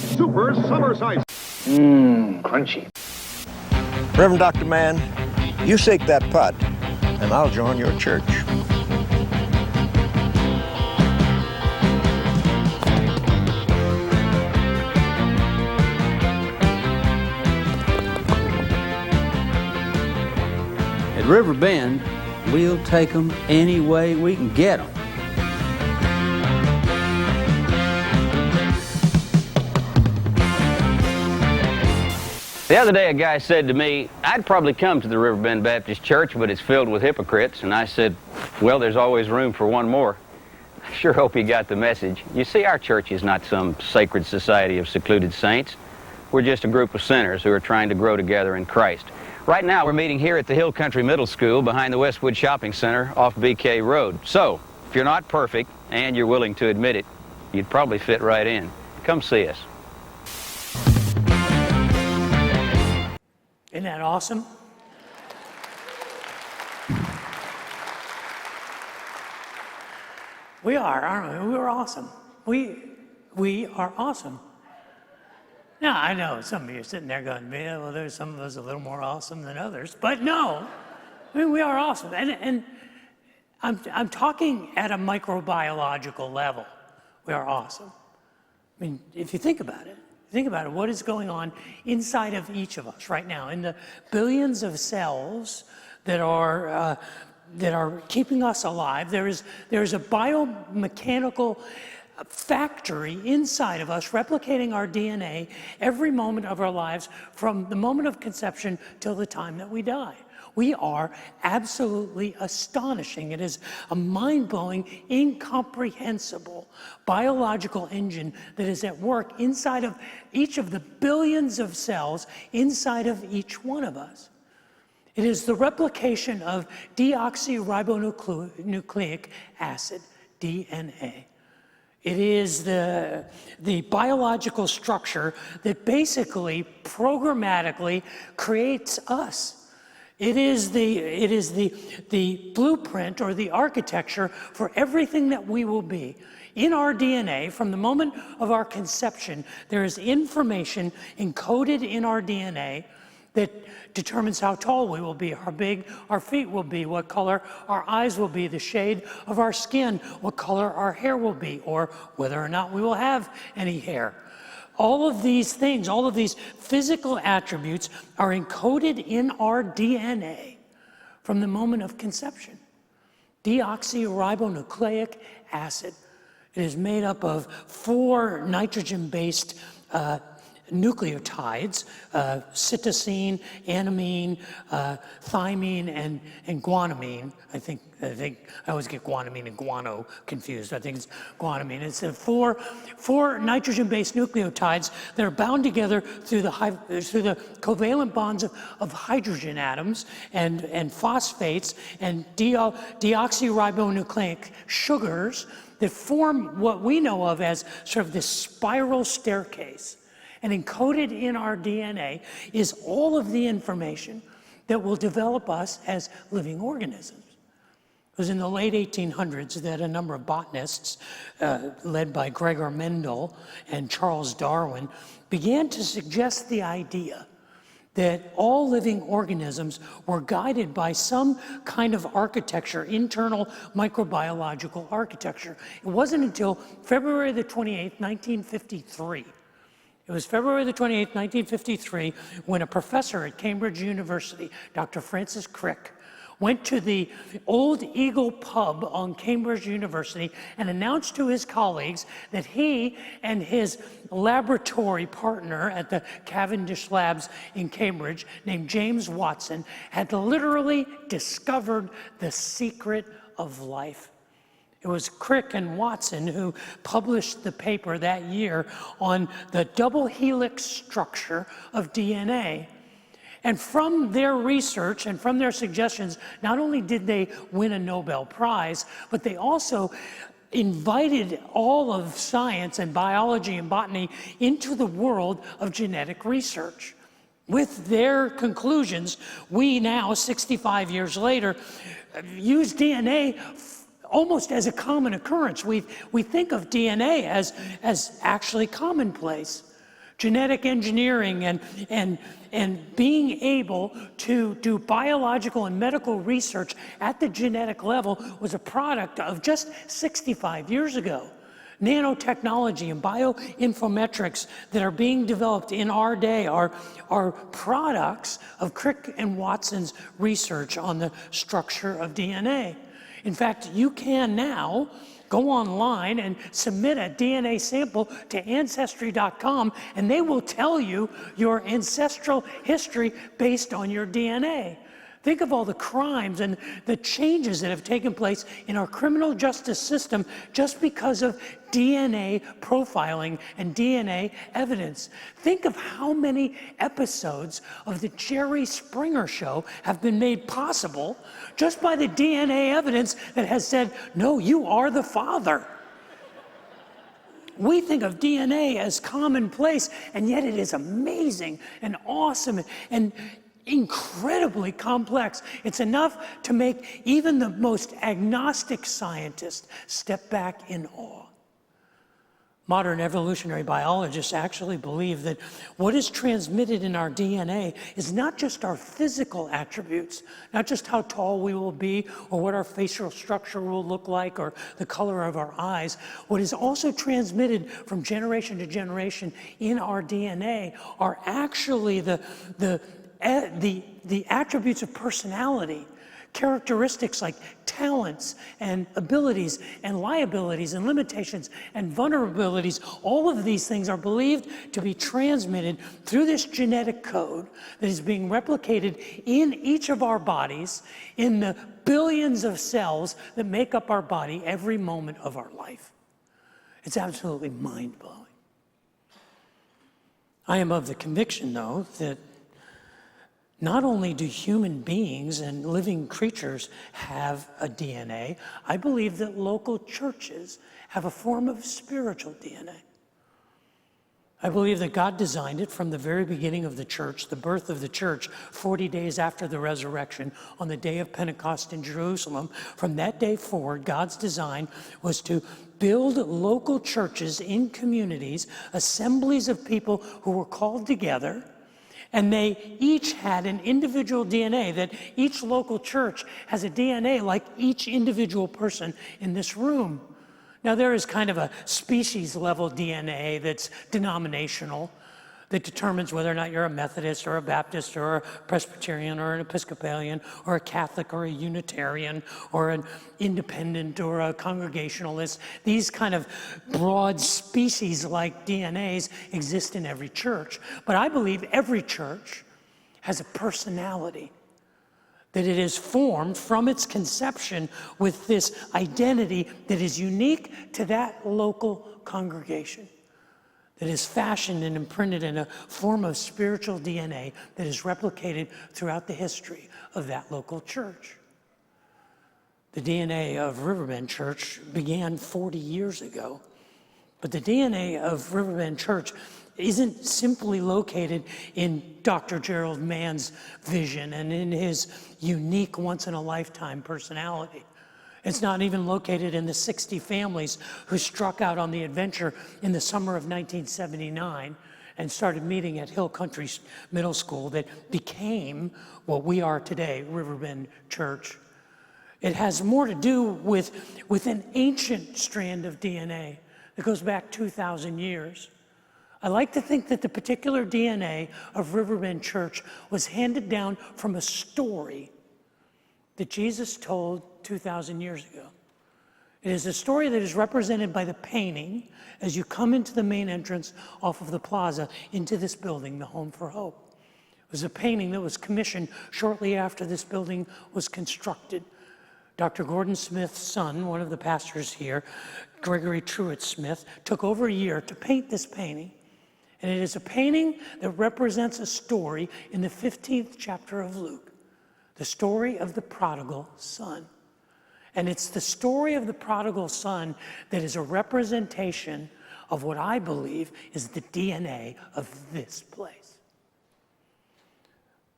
Super Summer Size. Crunchy. Reverend Dr. Mann, you shake that putt, and I'll join your church. At Riverbend, we'll take them any way we can get them. The other day, a guy said to me, I'd probably come to the Riverbend Baptist Church, but it's filled with hypocrites. And I said, well, there's always room for one more. I sure hope he got the message. You see, our church is not some sacred society of secluded saints. We're just a group of sinners who are trying to grow together in Christ. Right now, we're meeting here at the Hill Country Middle School behind the Westwood Shopping Center off BK Road. So, if you're not perfect, and you're willing to admit it, you'd probably fit right in. Come see us. Isn't that awesome? We are, aren't we? We're awesome. We are awesome. Now, I know some of you are sitting there going, yeah, well, there's some of us a little more awesome than others. But no, I mean, we are awesome. And I'm talking at a microbiological level. We are awesome. I mean, if you think about it, what is going on inside of each of us right now in the billions of cells that are keeping us alive. There is a biomechanical factory inside of us replicating our DNA every moment of our lives from the moment of conception till the time that we die. We are absolutely astonishing. It is a mind-blowing, incomprehensible biological engine that is at work inside of each of the billions of cells inside of each one of us. It is the replication of deoxyribonucleic acid, DNA. It is the biological structure that basically programmatically creates us. It is the blueprint or the architecture for everything that we will be. In our DNA, from the moment of our conception, there is information encoded in our DNA that determines how tall we will be, how big our feet will be, what color our eyes will be, the shade of our skin, what color our hair will be, or whether or not we will have any hair. All of these things, all of these physical attributes are encoded in our DNA from the moment of conception. Deoxyribonucleic acid. It is made up of 4 nitrogen-based nucleotides, cytosine, adenine, thymine, and guanine. I think I always get guanine and guano confused. I think it's guanine. It's the four nitrogen-based nucleotides that are bound together through the covalent bonds of hydrogen atoms and phosphates and deoxyribonucleic sugars that form what we know of as sort of this spiral staircase. And encoded in our DNA is all of the information that will develop us as living organisms. It was in the late 1800s that a number of botanists, led by Gregor Mendel and Charles Darwin, began to suggest the idea that all living organisms were guided by some kind of architecture, internal microbiological architecture. It wasn't until February the 28th, 1953, it was February the 28th, 1953, when a professor at Cambridge University, Dr. Francis Crick, went to the Old Eagle pub on Cambridge University and announced to his colleagues that he and his laboratory partner at the Cavendish Labs in Cambridge, named James Watson, had literally discovered the secret of life. It was Crick and Watson who published the paper that year on the double helix structure of DNA. And from their research and from their suggestions, not only did they win a Nobel Prize, but they also invited all of science and biology and botany into the world of genetic research. With their conclusions, we now, 65 years later, use DNA almost as a common occurrence. We think of DNA as actually commonplace. Genetic engineering and being able to do biological and medical research at the genetic level was a product of just 65 years ago. Nanotechnology and bioinformatics that are being developed in our day are products of Crick and Watson's research on the structure of DNA. In fact, you can now go online and submit a DNA sample to Ancestry.com, and they will tell you your ancestral history based on your DNA. Think of all the crimes and the changes that have taken place in our criminal justice system just because of DNA profiling and DNA evidence. Think of how many episodes of the Jerry Springer Show have been made possible just by the DNA evidence that has said, no, you are the father. We think of DNA as commonplace, and yet it is amazing and awesome and incredibly complex. It's enough to make even the most agnostic scientist step back in awe. Modern evolutionary biologists actually believe that what is transmitted in our DNA is not just our physical attributes, not just how tall we will be or what our facial structure will look like or the color of our eyes. What is also transmitted from generation to generation in our DNA are actually the attributes of personality, characteristics like talents and abilities and liabilities and limitations and vulnerabilities. All of these things are believed to be transmitted through this genetic code that is being replicated in each of our bodies, in the billions of cells that make up our body every moment of our life. It's absolutely mind-blowing. I am of the conviction, though, that not only do human beings and living creatures have a DNA, I believe that local churches have a form of spiritual DNA. I believe that God designed it from the very beginning of the church, the birth of the church, 40 days after the resurrection, on the day of Pentecost in Jerusalem. From that day forward, God's design was to build local churches in communities, assemblies of people who were called together. And they each had an individual DNA, that each local church has a DNA like each individual person in this room. Now, there is kind of a species-level DNA that's denominational, that determines whether or not you're a Methodist or a Baptist or a Presbyterian or an Episcopalian or a Catholic or a Unitarian or an independent or a Congregationalist. These kind of broad species-like DNAs exist in every church. But I believe every church has a personality, that it is formed from its conception with this identity that is unique to that local congregation, that is fashioned and imprinted in a form of spiritual DNA that is replicated throughout the history of that local church. The DNA of Riverbend Church began 40 years ago, but the DNA of Riverbend Church isn't simply located in Dr. Gerald Mann's vision and in his unique once-in-a-lifetime personality. It's not even located in the 60 families who struck out on the adventure in the summer of 1979 and started meeting at Hill Country Middle School that became what we are today, Riverbend Church. It has more to do with an ancient strand of DNA that goes back 2,000 years. I like to think that the particular DNA of Riverbend Church was handed down from a story that Jesus told 2,000 years ago. It is a story that is represented by the painting as you come into the main entrance off of the plaza into this building, the Home for Hope. It was a painting that was commissioned shortly after this building was constructed. Dr. Gordon Smith's son, one of the pastors here, Gregory Truett Smith, took over a year to paint this painting. And it is a painting that represents a story in the 15th chapter of Luke, the story of the prodigal son. And it's the story of the prodigal son that is a representation of what I believe is the DNA of this place.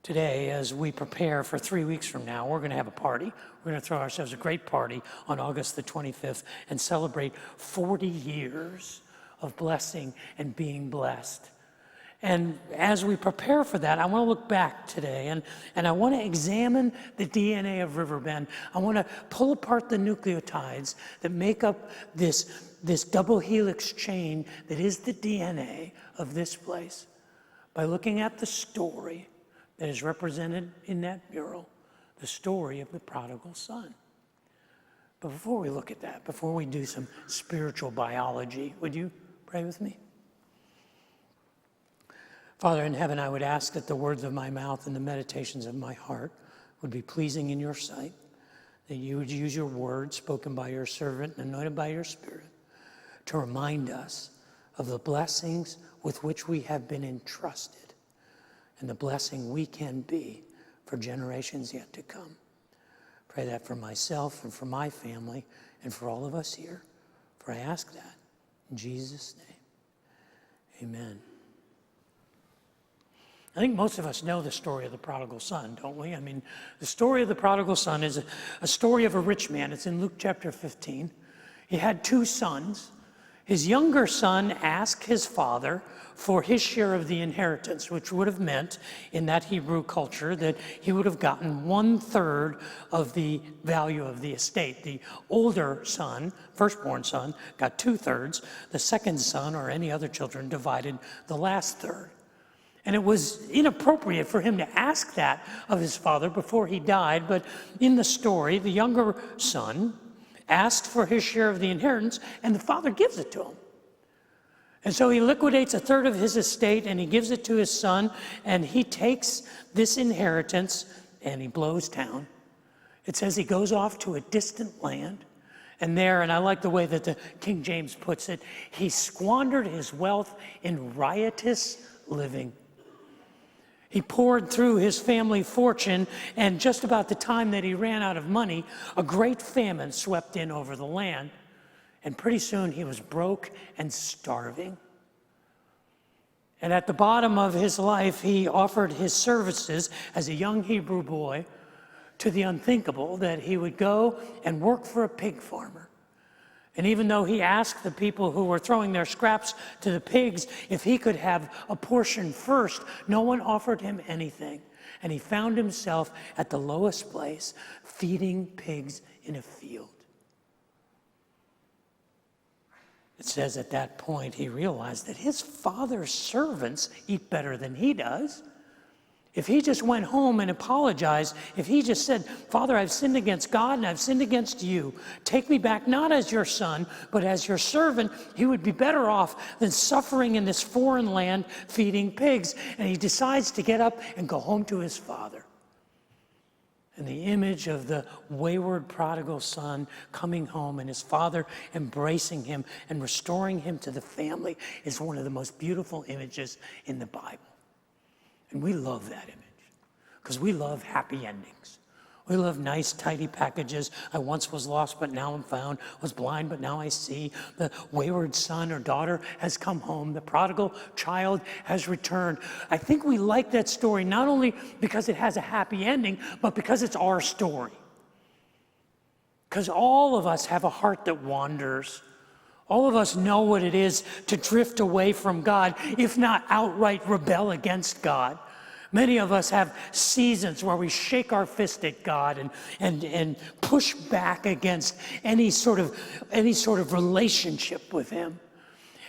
Today, as we prepare for 3 weeks from now, we're going to have a party. We're going to throw ourselves a great party on August the 25th and celebrate 40 years of blessing and being blessed. And as we prepare for that, I want to look back today and I want to examine the DNA of Riverbend. I want to pull apart the nucleotides that make up this double helix chain that is the DNA of this place by looking at the story that is represented in that mural, the story of the prodigal son. But before we look at that, before we do some spiritual biology, would you pray with me? Father in heaven, I would ask that the words of my mouth and the meditations of my heart would be pleasing in your sight, that you would use your word spoken by your servant and anointed by your Spirit to remind us of the blessings with which we have been entrusted and the blessing we can be for generations yet to come. Pray that for myself and for my family and for all of us here, for I ask that in Jesus' name. Amen. I think most of us know the story of the prodigal son, don't we? I mean, the story of the prodigal son is a story of a rich man. It's in Luke chapter 15. He had 2 sons. His younger son asked his father for his share of the inheritance, which would have meant in that Hebrew culture that he would have gotten 1/3 of the value of the estate. The older son, firstborn son, got 2/3. The second son, or any other children, divided the last third. And it was inappropriate for him to ask that of his father before he died, but in the story, the younger son asked for his share of the inheritance, and the father gives it to him. And so he liquidates 1/3 of his estate, and he gives it to his son, and he takes this inheritance, and he blows town. It says he goes off to a distant land, and there, and I like the way that the King James puts it, he squandered his wealth in riotous living. He poured through his family fortune, and just about the time that he ran out of money, a great famine swept in over the land. And pretty soon he was broke and starving. And at the bottom of his life, he offered his services as a young Hebrew boy to the unthinkable, that he would go and work for a pig farmer. And even though he asked the people who were throwing their scraps to the pigs if he could have a portion first, no one offered him anything. And he found himself at the lowest place, feeding pigs in a field. It says at that point he realized that his father's servants eat better than he does. If he just went home and apologized, if he just said, "Father, I've sinned against God and I've sinned against you. Take me back not as your son, but as your servant," he would be better off than suffering in this foreign land feeding pigs. And he decides to get up and go home to his father. And the image of the wayward prodigal son coming home and his father embracing him and restoring him to the family is one of the most beautiful images in the Bible. And we love that image because we love happy endings. We love nice, tidy packages. I once was lost, but now I'm found. Was blind, but now I see. The wayward son or daughter has come home. The prodigal child has returned. I think we like that story not only because it has a happy ending, but because it's our story. Because all of us have a heart that wanders. All of us know what it is to drift away from God, if not outright rebel against God. Many of us have seasons where we shake our fist at God and push back against any sort of relationship with Him.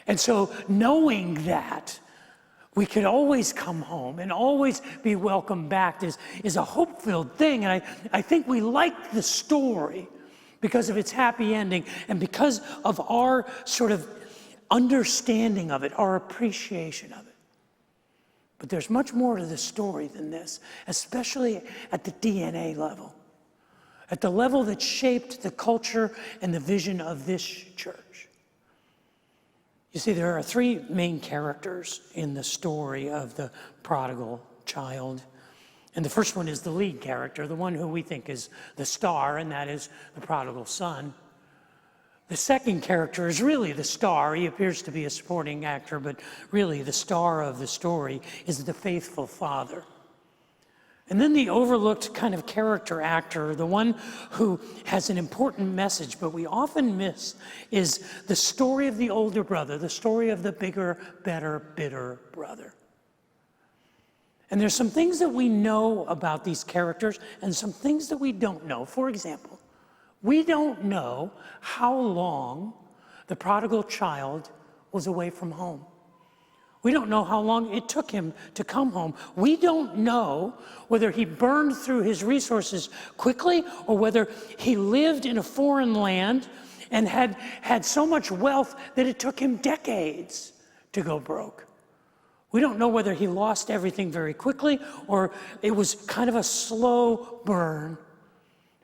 And so knowing that we could always come home and always be welcomed back is a hope-filled thing. And I think we like the story because of its happy ending and because of our sort of understanding of it, our appreciation of it. But there's much more to the story than this, especially at the DNA level, at the level that shaped the culture and the vision of this church. You see, there are 3 main characters in the story of the prodigal child. And the first one is the lead character, the one who we think is the star, and that is the prodigal son. The second character is really the star. He appears to be a supporting actor, but really the star of the story is the faithful father. And then the overlooked kind of character actor, the one who has an important message, but we often miss, is the story of the older brother, the story of the bigger, better, bitter brother. And there's some things that we know about these characters and some things that we don't know. For example, we don't know how long the prodigal child was away from home. We don't know how long it took him to come home. We don't know whether he burned through his resources quickly or whether he lived in a foreign land and had so much wealth that it took him decades to go broke. We don't know whether he lost everything very quickly or it was kind of a slow burn.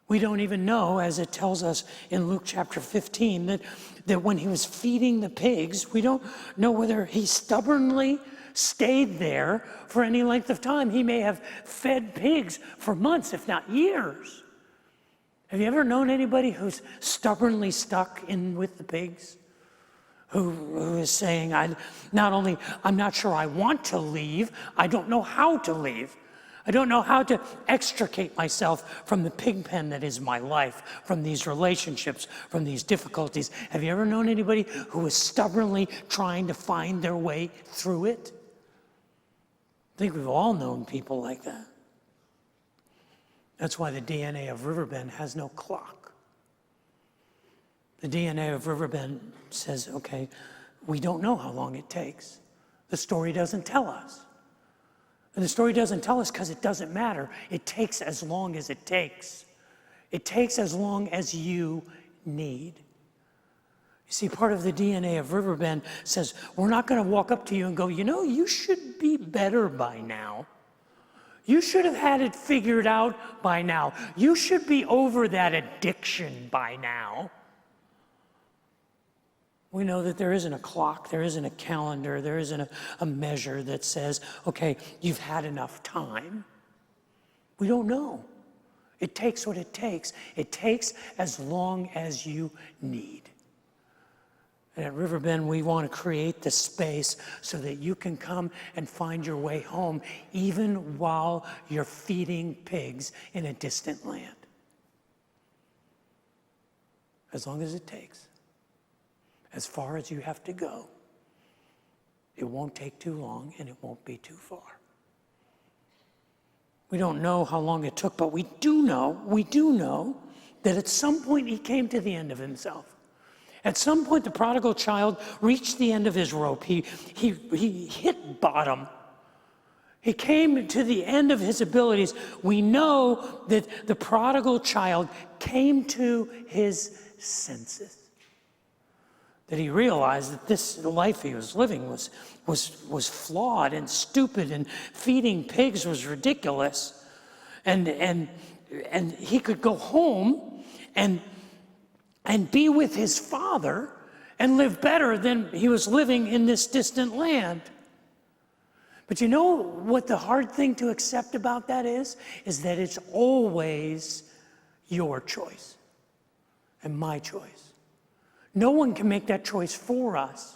We don't even know, as it tells us in Luke chapter 15, that when he was feeding the pigs, we don't know whether he stubbornly stayed there for any length of time. He may have fed pigs for months, if not years. Have you ever known anybody who's stubbornly stuck in with the pigs? Who is saying, I'm not sure I want to leave, I don't know how to leave. I don't know how to extricate myself from the pig pen that is my life, from these relationships, from these difficulties. Have you ever known anybody who was stubbornly trying to find their way through it? I think we've all known people like that. That's why the DNA of Riverbend has no clock. The DNA of Riverbend says, okay, we don't know how long it takes. The story doesn't tell us. And the story doesn't tell us because it doesn't matter. It takes as long as it takes. It takes as long as you need. You see, part of the DNA of Riverbend says, we're not going to walk up to you and go, you should be better by now. You should have had it figured out by now. You should be over that addiction by now. We know that there isn't a clock, there isn't a calendar, there isn't a measure that says, okay, you've had enough time. We don't know. It takes what it takes. It takes as long as you need. And at Riverbend, we want to create the space so that you can come and find your way home, even while you're feeding pigs in a distant land. As long as it takes. As far as you have to go. It won't take too long and it won't be too far. We don't know how long it took, but we do know that at some point he came to the end of himself. At some point the prodigal child reached the end of his rope. He hit bottom. He came to the end of his abilities. We know that the prodigal child came to his senses. That he realized that this life he was living was flawed and stupid, and feeding pigs was ridiculous. And he could go home and be with his father and live better than he was living in this distant land. But you know what the hard thing to accept about that is that it's always your choice and my choice. No one can make that choice for us.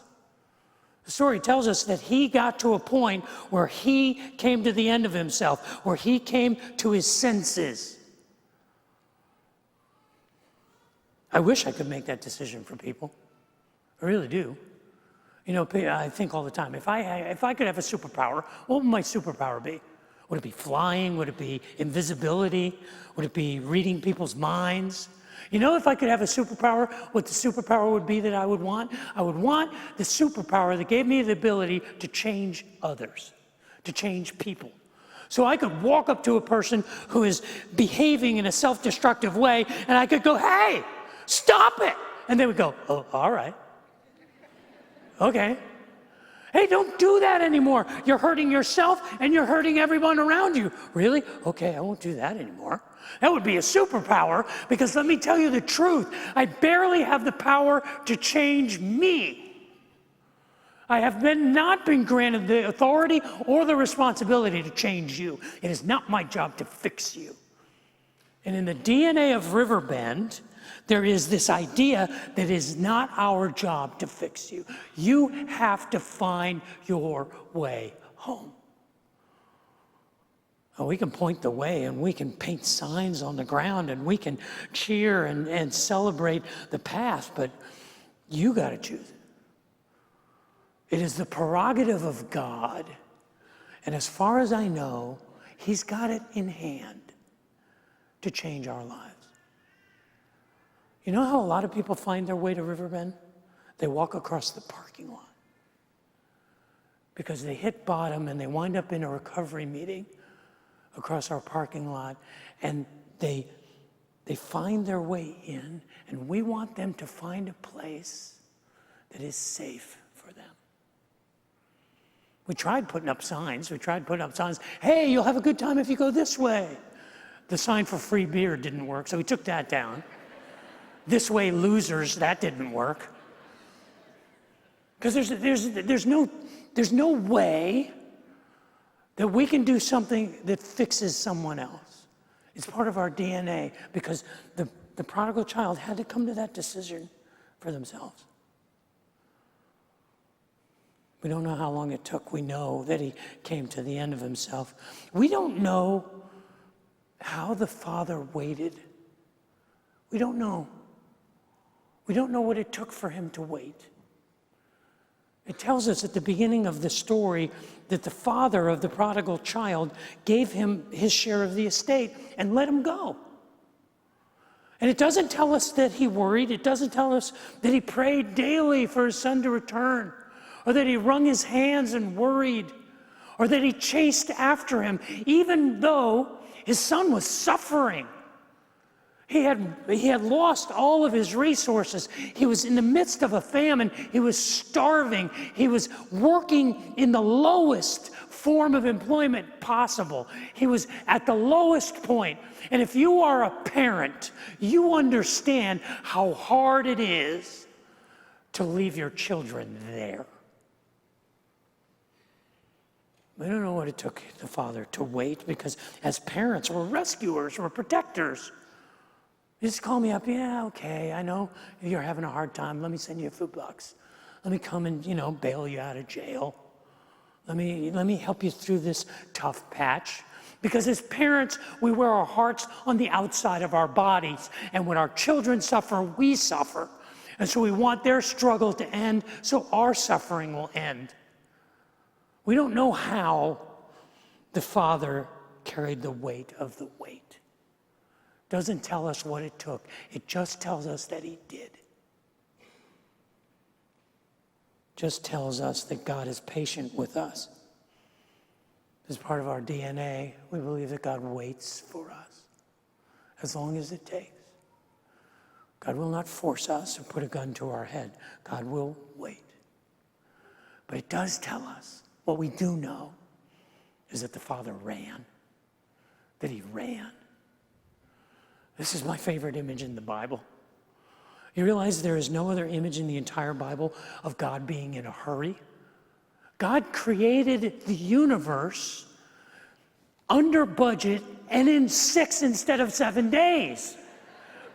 The story tells us that he got to a point where he came to the end of himself, where he came to his senses. I wish I could make that decision for people. I really do. I think all the time, if I could have a superpower, what would my superpower be? Would it be flying? Would it be invisibility? Would it be reading people's minds? If I could have a superpower, what the superpower would be that I would want? I would want the superpower that gave me the ability to change others, to change people. So I could walk up to a person who is behaving in a self-destructive way, and I could go, hey, stop it! And they would go, oh, all right. Okay. Hey, don't do that anymore. You're hurting yourself and you're hurting everyone around you. Really? Okay, I won't do that anymore. That would be a superpower, because let me tell you the truth. I barely have the power to change me. I have not been granted the authority or the responsibility to change you. It is not my job to fix you. And in the DNA of Riverbend, there is this idea that it is not our job to fix you. You have to find your way home. Oh, we can point the way, and we can paint signs on the ground, and we can cheer and celebrate the path, but you got to choose it. It is the prerogative of God And as far as I know, he's got it in hand to change our lives. You know how a lot of people find their way to Riverbend? They walk across the parking lot because they hit bottom and they wind up in a recovery meeting across our parking lot, and they find their way in, and we want them to find a place that is safe for them. We tried putting up signs. Hey, you'll have a good time if you go this way. The sign for free beer didn't work, so we took that down. This way, losers, that didn't work. Because there's no way that we can do something that fixes someone else. It's part of our DNA, because the prodigal child had to come to that decision for themselves. We don't know how long it took. We know that he came to the end of himself. We don't know how the Father waited. We don't know. We don't know what it took for him to wait. It tells us at the beginning of the story that the father of the prodigal child gave him his share of the estate and let him go. And it doesn't tell us that he worried. It doesn't tell us that he prayed daily for his son to return, or that he wrung his hands and worried, or that he chased after him, even though his son was suffering. He had lost all of his resources. He was in the midst of a famine. He was starving. He was working in the lowest form of employment possible. He was at the lowest point. And if you are a parent, you understand how hard it is to leave your children there. We don't know what it took the father to wait, because as parents, we're rescuers, we're protectors. You just call me up, yeah, okay, I know you're having a hard time. Let me send you a few bucks. Let me come and, bail you out of jail. Let me help you through this tough patch. Because as parents, we wear our hearts on the outside of our bodies. And when our children suffer, we suffer. And so we want their struggle to end so our suffering will end. We don't know how the father carried the weight of the weight. Doesn't tell us what it took. It just tells us that he did. Just tells us that God is patient with us. As part of our DNA, we believe that God waits for us as long as it takes. God will not force us or put a gun to our head. God will wait. But it does tell us, what we do know is that the Father ran. That he ran. This is my favorite image in the Bible. You realize there is no other image in the entire Bible of God being in a hurry? God created the universe under budget and in 6 instead of 7 days.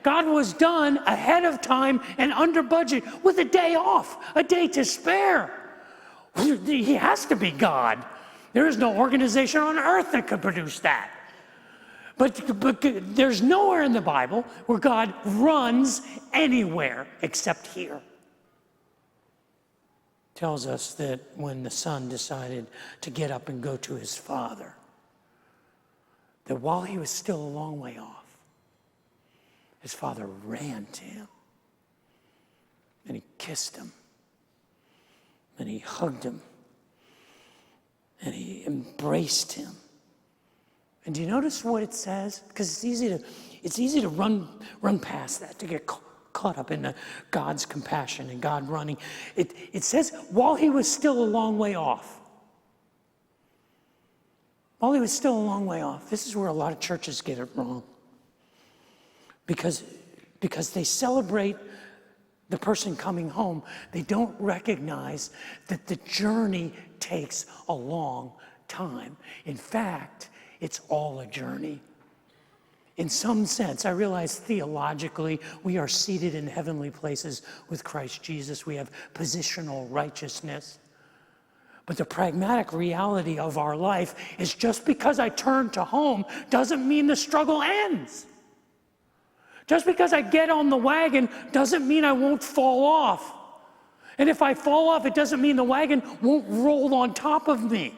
God was done ahead of time and under budget with a day off, a day to spare. He has to be God. There is no organization on earth that could produce that. But there's nowhere in the Bible where God runs anywhere except here. It tells us that when the son decided to get up and go to his father, that while he was still a long way off, his father ran to him, and he kissed him, and he hugged him, and he embraced him. And do you notice what it says? Because it's easy to run past that, to get caught up in God's compassion and God running. It says, while he was still a long way off. While he was still a long way off. This is where a lot of churches get it wrong. Because they celebrate the person coming home, they don't recognize that the journey takes a long time. In fact, it's all a journey. In some sense, I realize theologically we are seated in heavenly places with Christ Jesus. We have positional righteousness. But the pragmatic reality of our life is just because I turn to home doesn't mean the struggle ends. Just because I get on the wagon doesn't mean I won't fall off. And if I fall off, it doesn't mean the wagon won't roll on top of me.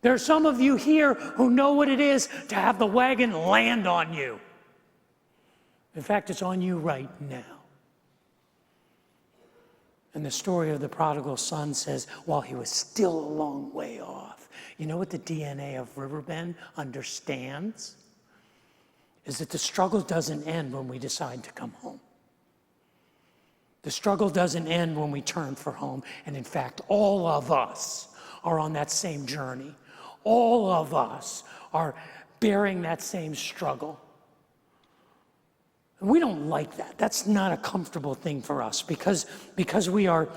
There are some of you here who know what it is to have the wagon land on you. In fact, it's on you right now. And the story of the prodigal son says, while he was still a long way off, you know what the DNA of Riverbend understands? Is that the struggle doesn't end when we decide to come home. The struggle doesn't end when we turn for home. And in fact, all of us are on that same journey. All of us are bearing that same struggle. And we don't like that. That's not a comfortable thing for us because we are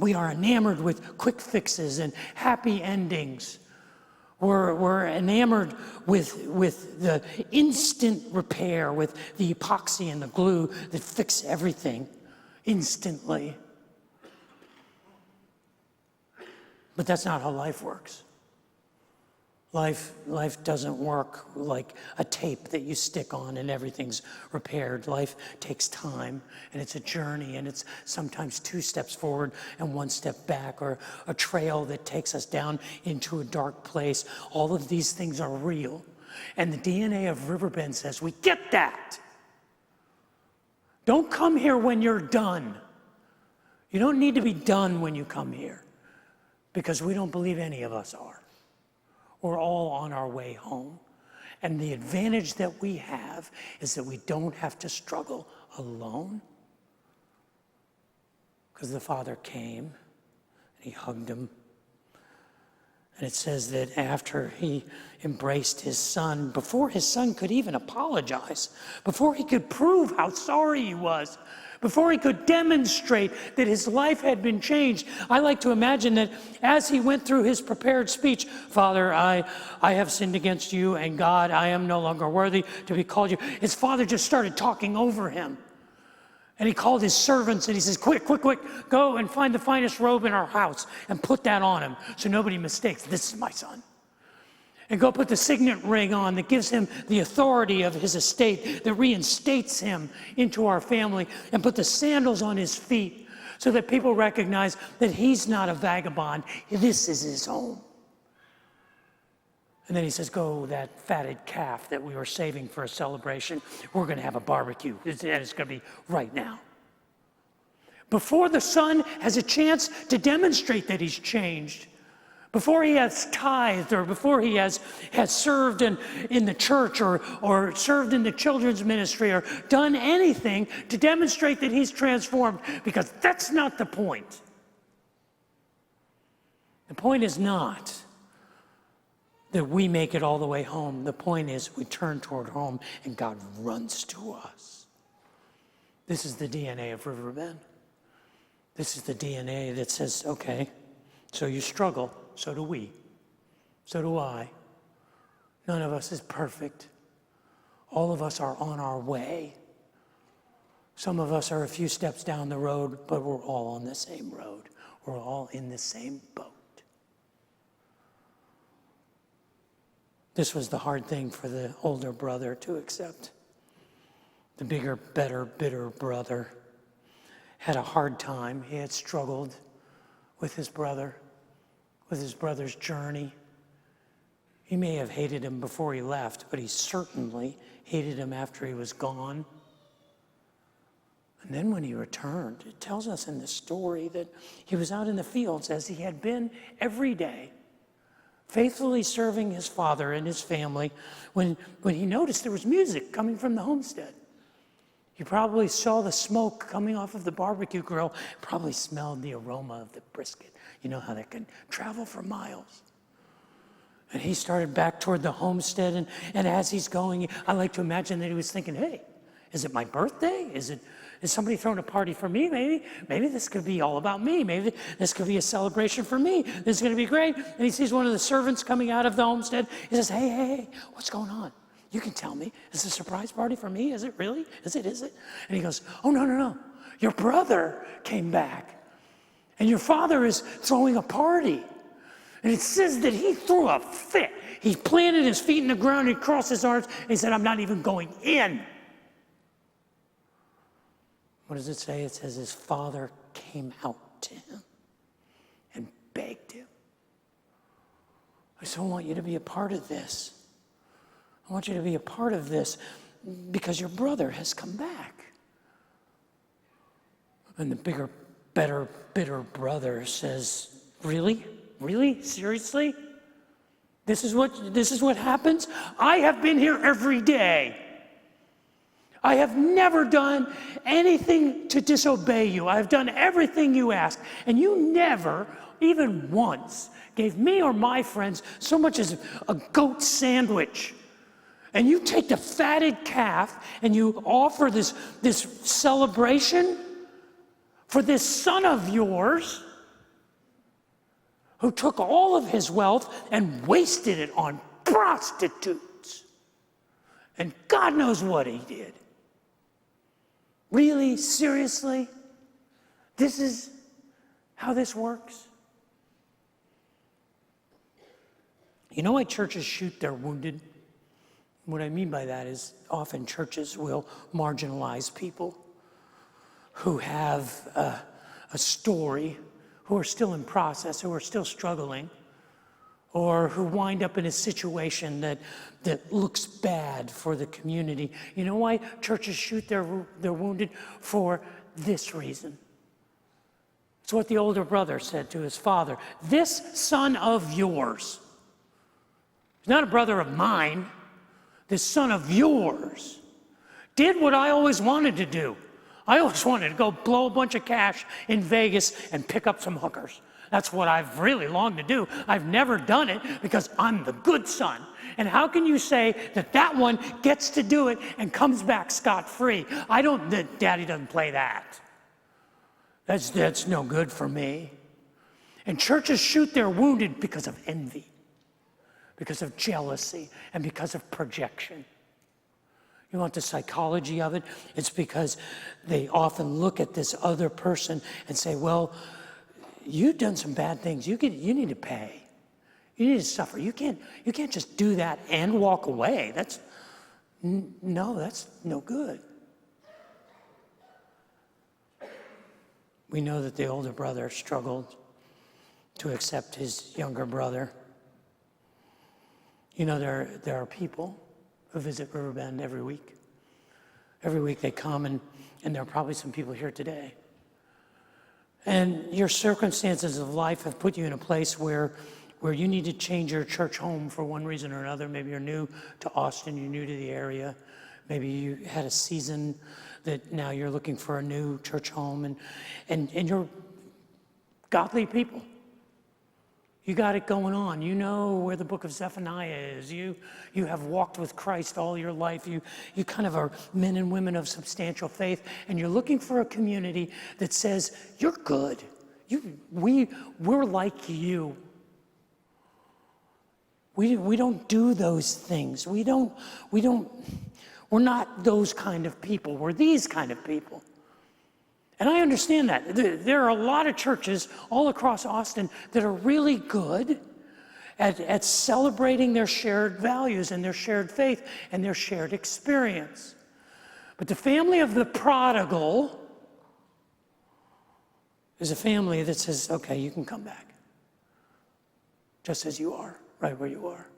enamored with quick fixes and happy endings. We're enamored with the instant repair, with the epoxy and the glue that fix everything instantly. But that's not how life works. Life doesn't work like a tape that you stick on and everything's repaired. Life takes time, and it's a journey, and it's sometimes 2 steps forward and 1 step back, or a trail that takes us down into a dark place. All of these things are real, and the DNA of Riverbend says, we get that. Don't come here when you're done. You don't need to be done when you come here, because we don't believe any of us are. We're all on our way home. And the advantage that we have is that we don't have to struggle alone. Because the Father came, and he hugged him. And it says that after he embraced his son, before his son could even apologize, before he could prove how sorry he was, before he could demonstrate that his life had been changed, I like to imagine that as he went through his prepared speech, Father, I have sinned against you, and God, I am no longer worthy to be called you. His father just started talking over him. And he called his servants and he says, quick, go and find the finest robe in our house and put that on him so nobody mistakes, this is my son. And go put the signet ring on that gives him the authority of his estate, that reinstates him into our family, and put the sandals on his feet so that people recognize that he's not a vagabond. This is his home. And then he says, go, that fatted calf that we were saving for a celebration, we're going to have a barbecue. And it's going to be right now. Before the son has a chance to demonstrate that he's changed, before he has tithed, or before he has served in the church, or served in the children's ministry, or done anything to demonstrate that he's transformed, because that's not the point. The point is not that we make it all the way home. The point is we turn toward home and God runs to us. This is the DNA of Riverbend. This is the DNA that says, okay, so you struggle, so do we, so do I. None of us is perfect. All of us are on our way. Some of us are a few steps down the road, but we're all on the same road. We're all in the same boat. This was the hard thing for the older brother to accept. The bigger, better, bitter brother had a hard time. He had struggled with his brother's journey. He may have hated him before he left, but he certainly hated him after he was gone. And then when he returned, it tells us in the story that he was out in the fields as he had been every day, faithfully serving his father and his family, when he noticed there was music coming from the homestead. He probably saw the smoke coming off of the barbecue grill, probably smelled the aroma of the brisket. You know how that can travel for miles. And he started back toward the homestead, and as he's going, I like to imagine that he was thinking, hey, is it my birthday? Is somebody throwing a party for me? Maybe this could be all about me. Maybe this could be a celebration for me. This is going to be great. And he sees one of the servants coming out of the homestead. He says, hey, what's going on? You can tell me. Is this a surprise party for me? Is it really? Is it? And he goes, oh, no. Your brother came back, and your father is throwing a party. And it says that he threw a fit. He planted his feet in the ground, he crossed his arms, and he said, I'm not even going in. What does it say? It says his father came out to him and begged him. So I want you to be a part of this. I want you to be a part of this because your brother has come back. And the bigger, better, bitter brother says, really? Really? Seriously? This is what happens? I have been here every day. I have never done anything to disobey you. I've done everything you asked. And you never, even once, gave me or my friends so much as a goat sandwich. And you take the fatted calf and you offer this celebration for this son of yours who took all of his wealth and wasted it on prostitutes. And God knows what he did. Really? Seriously? This is how this works? You know why churches shoot their wounded? What I mean by that is often churches will marginalize people who have a story, who are still in process, who are still struggling, or who wind up in a situation that looks bad for the community. You know why churches shoot their wounded? For this reason. It's what the older brother said to his father. This son of yours, he's not a brother of mine, this son of yours, did what I always wanted to do. I always wanted to go blow a bunch of cash in Vegas and pick up some hookers. That's what I've really longed to do. I've never done it because I'm the good son. And how can you say that one gets to do it and comes back scot-free? Daddy doesn't play that. That's no good for me. And churches shoot their wounded because of envy, because of jealousy, and because of projection. You want the psychology of it? It's because they often look at this other person and say, well, you've done some bad things. You need to pay. You need to suffer. You can't just do that and walk away. That's no good. We know that the older brother struggled to accept his younger brother. You know, there are people who visit Riverbend every week. Every week they come, and there are probably some people here today. And your circumstances of life have put you in a place where you need to change your church home for one reason or another. Maybe you're new to Austin, you're new to the area. Maybe you had a season that now you're looking for a new church home, and you're godly people. You got it going on. You know where the book of Zephaniah is. You have walked with Christ all your life. You kind of are men and women of substantial faith, and you're looking for a community that says, you're good. We're like you. We don't do those things. We're not those kind of people. We're these kind of people. And I understand that. There are a lot of churches all across Austin that are really good at celebrating their shared values and their shared faith and their shared experience. But the family of the prodigal is a family that says, okay, you can come back. Just as you are, right where you are.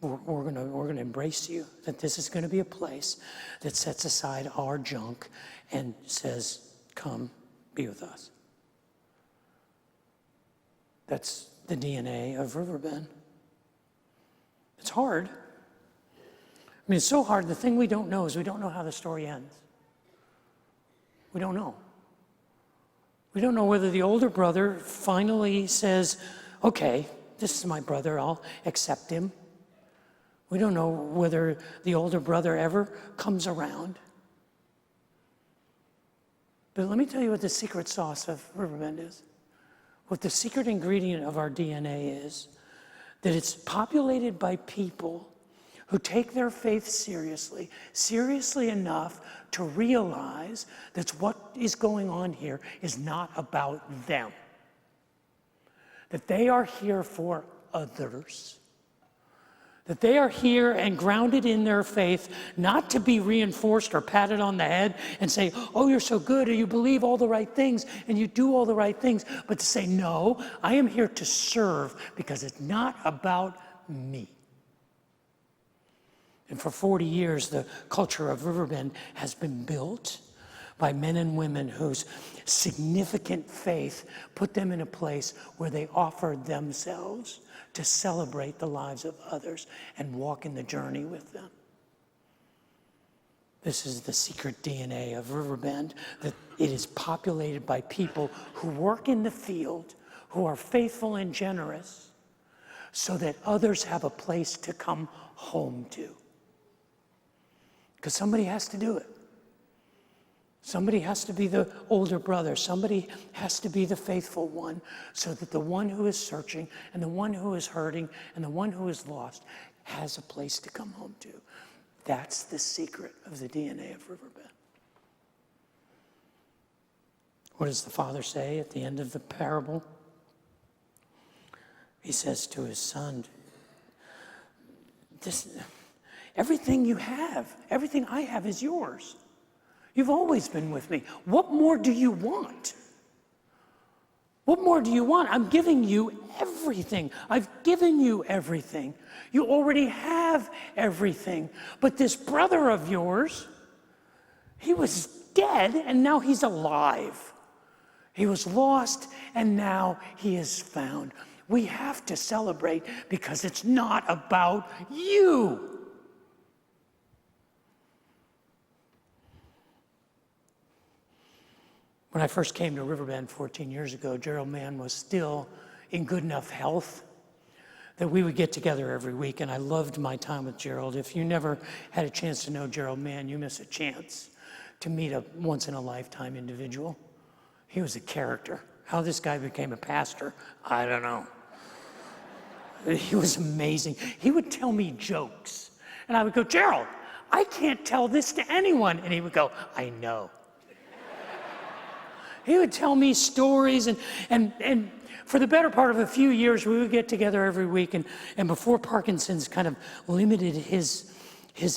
We're gonna embrace you, that this is gonna be a place that sets aside our junk and says, come be with us. That's the DNA of Riverbend. It's hard. I mean, it's so hard. The thing we don't know is we don't know how the story ends. We don't know. We don't know whether the older brother finally says, okay, this is my brother, I'll accept him. We don't know whether the older brother ever comes around. But let me tell you what the secret sauce of Riverbend is. What the secret ingredient of our DNA is, that it's populated by people who take their faith seriously enough to realize that what is going on here is not about them. That they are here for others. That they are here and grounded in their faith, not to be reinforced or patted on the head and say, oh, you're so good, or you believe all the right things, and you do all the right things, but to say, no, I am here to serve because it's not about me. And for 40 years, the culture of Riverbend has been built by men and women whose significant faith put them in a place where they offered themselves to celebrate the lives of others and walk in the journey with them. This is the secret DNA of Riverbend, that it is populated by people who work in the field, who are faithful and generous, so that others have a place to come home to. Because somebody has to do it. Somebody has to be the older brother. Somebody has to be the faithful one, so that the one who is searching and the one who is hurting and the one who is lost has a place to come home to. That's the secret of the DNA of Riverbend. What does the father say at the end of the parable? He says to his son, everything you have, everything I have is yours. You've always been with me. What more do you want? What more do you want? I'm giving you everything. I've given you everything. You already have everything. But this brother of yours, he was dead and now he's alive. He was lost and now he is found. We have to celebrate because it's not about you. When I first came to Riverbend 14 years ago, Gerald Mann was still in good enough health that we would get together every week, and I loved my time with Gerald. If you never had a chance to know Gerald Mann, you miss a chance to meet a once-in-a-lifetime individual. He was a character. How this guy became a pastor, I don't know. He was amazing. He would tell me jokes, and I would go, Gerald, I can't tell this to anyone. And he would go, I know. He would tell me stories, and for the better part of a few years, we would get together every week, and before Parkinson's kind of limited his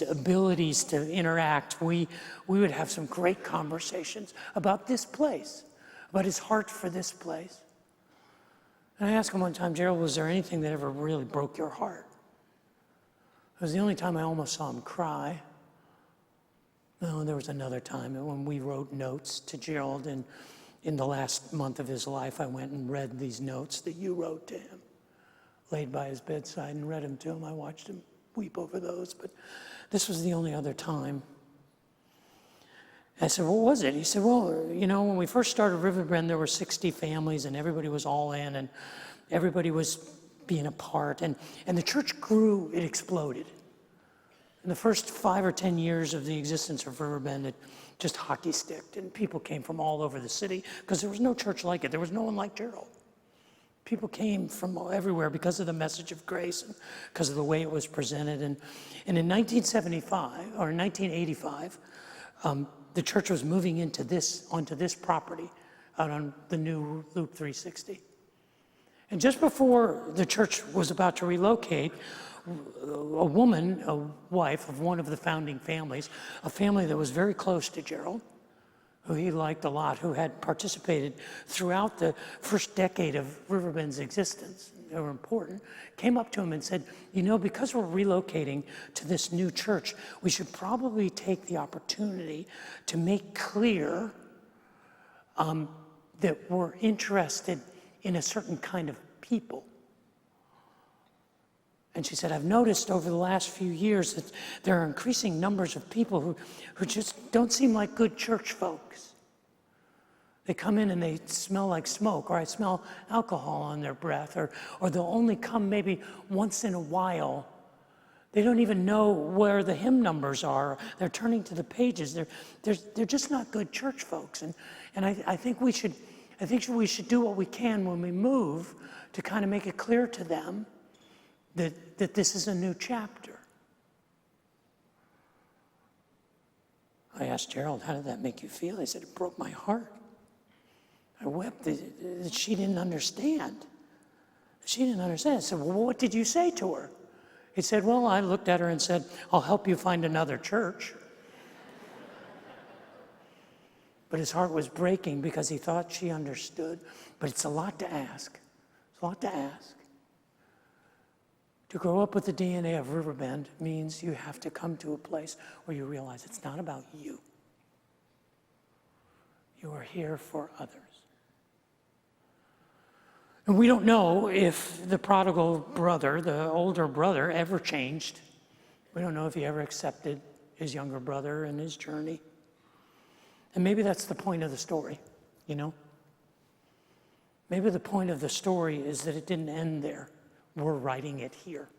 abilities to interact, we would have some great conversations about this place, about his heart for this place. And I asked him one time, Gerald, was there anything that ever really broke your heart? It was the only time I almost saw him cry. No, there was another time when we wrote notes to Gerald, and in the last month of his life, I went and read these notes that you wrote to him, laid by his bedside and read them to him. I watched him weep over those, but this was the only other time. I said, what was it? He said, well, you know, when we first started Riverbend, there were 60 families, and everybody was all in, and everybody was being a part, and the church grew, it exploded. In the first 5 or 10 years of the existence of Riverbend, it just hockey sticked, and people came from all over the city because there was no church like it. There was no one like Gerald. People came from everywhere because of the message of grace and because of the way it was presented. And in 1975 or 1985, the church was moving onto this property out on the new Loop 360. And just before the church was about to relocate, a woman, a wife of one of the founding families, a family that was very close to Gerald, who he liked a lot, who had participated throughout the first decade of Riverbend's existence, they were important, came up to him and said, you know, because we're relocating to this new church, we should probably take the opportunity to make clear that we're interested in a certain kind of people. And she said, I've noticed over the last few years that there are increasing numbers of people who just don't seem like good church folks. They come in and they smell like smoke, or I smell alcohol on their breath, or they'll only come maybe once in a while. They don't even know where the hymn numbers are. They're turning to the pages. They're just not good church folks. And I think we should do what we can when we move to kind of make it clear to them that this is a new chapter. I asked Gerald, how did that make you feel? He said, it broke my heart. I wept that she didn't understand. She didn't understand. I said, well, what did you say to her? He said, well, I looked at her and said, I'll help you find another church. But his heart was breaking because he thought she understood. But it's a lot to ask. It's a lot to ask. To grow up with the DNA of Riverbend means you have to come to a place where you realize it's not about you. You are here for others. And we don't know if the prodigal brother, the older brother, ever changed. We don't know if he ever accepted his younger brother and his journey. And maybe that's the point of the story, you know? Maybe the point of the story is that it didn't end there. We're writing it here.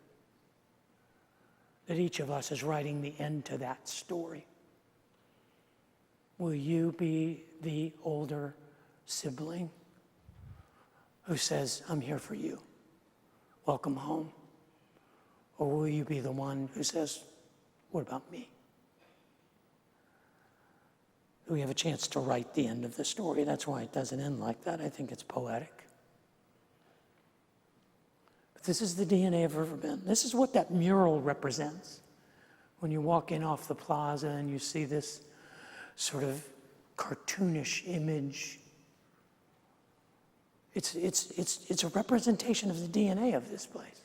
That each of us is writing the end to that story. Will you be the older sibling who says, I'm here for you, welcome home? Or will you be the one who says, what about me? We have a chance to write the end of the story. That's why it doesn't end like that. I think it's poetic. But this is the DNA of Riverbend. This is what that mural represents. When you walk in off the plaza and you see this sort of cartoonish image, it's a representation of the DNA of this place.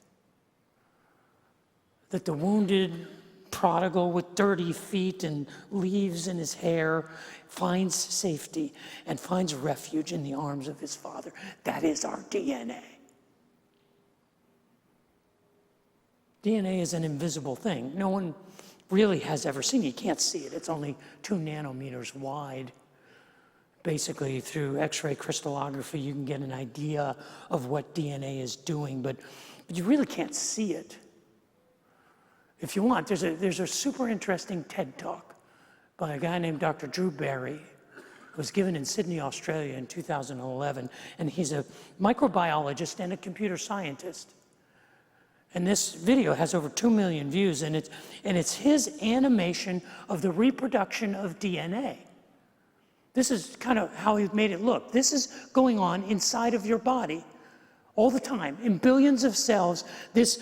That the wounded prodigal with dirty feet and leaves in his hair finds safety and finds refuge in the arms of his father. That is our DNA. DNA is an invisible thing. No one really has ever seen it. You can't see it. It's only 2 nanometers wide. Basically, through X-ray crystallography, you can get an idea of what DNA is doing, but you really can't see it. If you want, there's a super interesting TED Talk by a guy named Dr. Drew Barry. It was given in Sydney, Australia in 2011, and he's a microbiologist and a computer scientist. And this video has over 2 million views, and it's his animation of the reproduction of DNA. This is kind of how he made it look. This is going on inside of your body all the time, in billions of cells. This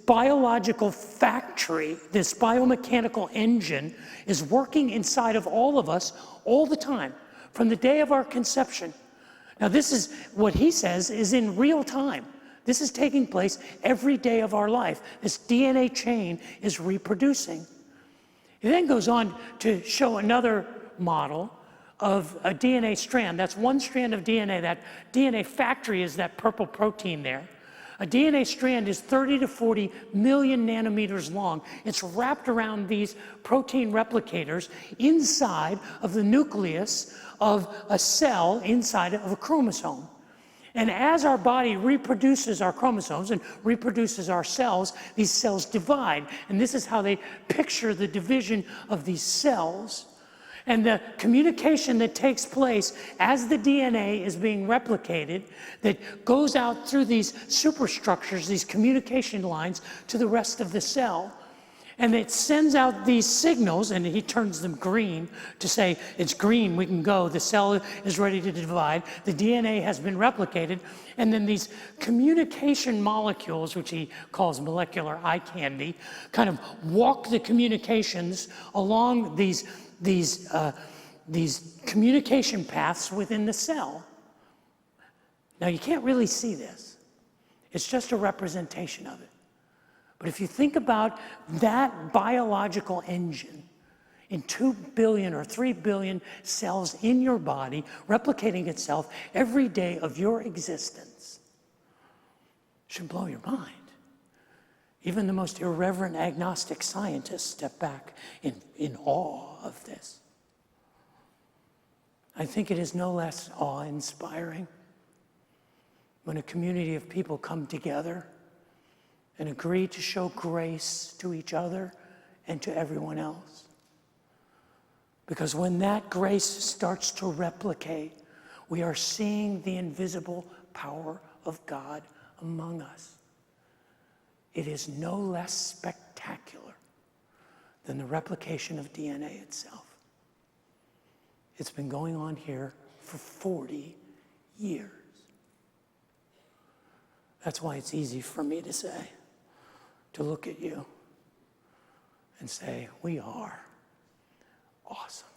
biological factory, this biomechanical engine is working inside of all of us all the time, from the day of our conception. Now this is what he says is in real time. This is taking place every day of our life. This DNA chain is reproducing. He then goes on to show another model of a DNA strand. That's one strand of DNA. That DNA factory is that purple protein there. A DNA strand is 30 to 40 million nanometers long. It's wrapped around these protein replicators inside of the nucleus of a cell inside of a chromosome. And as our body reproduces our chromosomes and reproduces our cells, these cells divide. And this is how they picture the division of these cells. And the communication that takes place as the DNA is being replicated, that goes out through these superstructures, these communication lines, to the rest of the cell. And it sends out these signals, and he turns them green to say, it's green, we can go, the cell is ready to divide, the DNA has been replicated, and then these communication molecules, which he calls molecular eye candy, kind of walk the communications along these communication paths within the cell. Now, you can't really see this. It's just a representation of it. But if you think about that biological engine in 2 billion or 3 billion cells in your body, replicating itself every day of your existence, it should blow your mind. Even the most irreverent agnostic scientists step back in awe of this. I think it is no less awe-inspiring when a community of people come together and agree to show grace to each other and to everyone else. Because when that grace starts to replicate, we are seeing the invisible power of God among us. It is no less spectacular than the replication of DNA itself. It's been going on here for 40 years. That's why it's easy for me to say, to look at you and say, we are awesome.